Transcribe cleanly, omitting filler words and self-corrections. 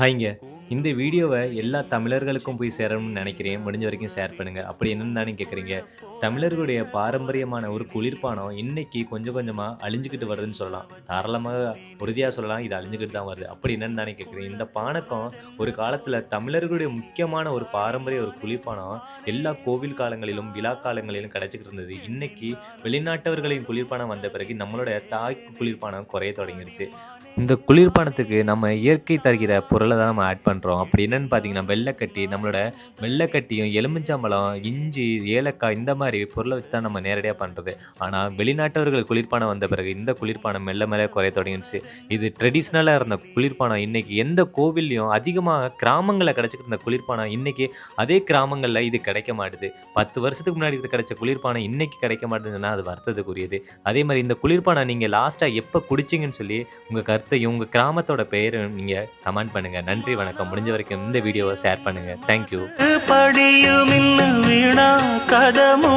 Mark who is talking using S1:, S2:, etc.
S1: ஹாய்ங்க. இந்த வீடியோவ எல்லா தமிழர்களுக்கும் போய் சேரணும்னு நெனைக்கிறேன். முடிஞ்ச வரைக்கும் ஷேர் பண்ணுங்க. அப்படி என்னன்னு தானே கேட்குறீங்க? தமிழர்களுடைய பாரம்பரியமான ஒரு குளிர்பானம் இன்னைக்கு கொஞ்சம் கொஞ்சமா அழிஞ்சுகிட்டு வருதுன்னு சொல்லலாம். தாராளமா உறுதியா சொல்லலாம். இது அழிஞ்சுகிட்டு தான் வருது. அப்படி என்னன்னு தானே கேட்குறீங்க? இந்த பானக்கம் ஒரு காலத்தில தமிழர்களுடைய முக்கியமான ஒரு பாரம்பரிய ஒரு குளிர்பானம் எல்லா கோவில் காலங்களிலும், விழா காலங்களிலும் கிடைச்சுக்கிட்டு இருந்தது. இன்னைக்கு வெளிநாட்டவர்களின் குளிர்பானம் வந்த பிறகு நம்மளோட தாய் குளிர்பானம் குறைய தொடங்கிருச்சு. இந்த குளிர்பானத்துக்கு நம்ம இயற்கை தருகிற பொருள தான் நம்ம ஆட் பண்றோம். அப்படி என்னன்னு பார்த்தீங்கன்னா, வெல்லக்கட்டி நம்மளோட வெல்லக்கட்டியும், எலுமிச்சம்பழம், இஞ்சி, ஏலக்காய் இந்த மாரி பொருள வச்சு தான் நம்ம நேரடியா பண்றது. ஆனா, வெளிநாட்டவர்கள் குளிர்பானம் வந்த பிறகு இந்த குளிர்பானம் மெல்ல மெல்ல குறைய தொடங்கிடுச்சு. இது ட்ரெடிஷ்னலா இருந்த குளிர்பானம் இன்னைக்கு எந்த கோவில்லயும் அதிகமா கிராமங்கள்ல கிடைச்சுக்கிட்டு இருந்த குளிர்பானம் இன்னைக்கு அதே கிராமங்கள்ல இது கிடைக்க மாட்டுது. 10 வருஷத்துக்கு முன்னாடி இது கிடைச்ச குளிர்பானம் இன்னைக்கு கிடைக்க மாட்டுதுன்னா, அது வருத்தத்துக்குரியது. அதே மாரி இந்த குளிர்பானம் நீங்க லாஸ்ட்டா எப்ப குடிச்சீங்கன்னு சொல்லி உங்க கருத்தையும், உங்க கிராமத்தோட பெயரும் நீங்க கமெண்ட் பண்ணுங்க. நன்றி, வணக்கம். முடிஞ்ச வரைக்கும் இந்த வீடியோவ ஷேர் பண்ணுங்க. Thank you.
S2: படியும் இன்னும் வீணா கதமும்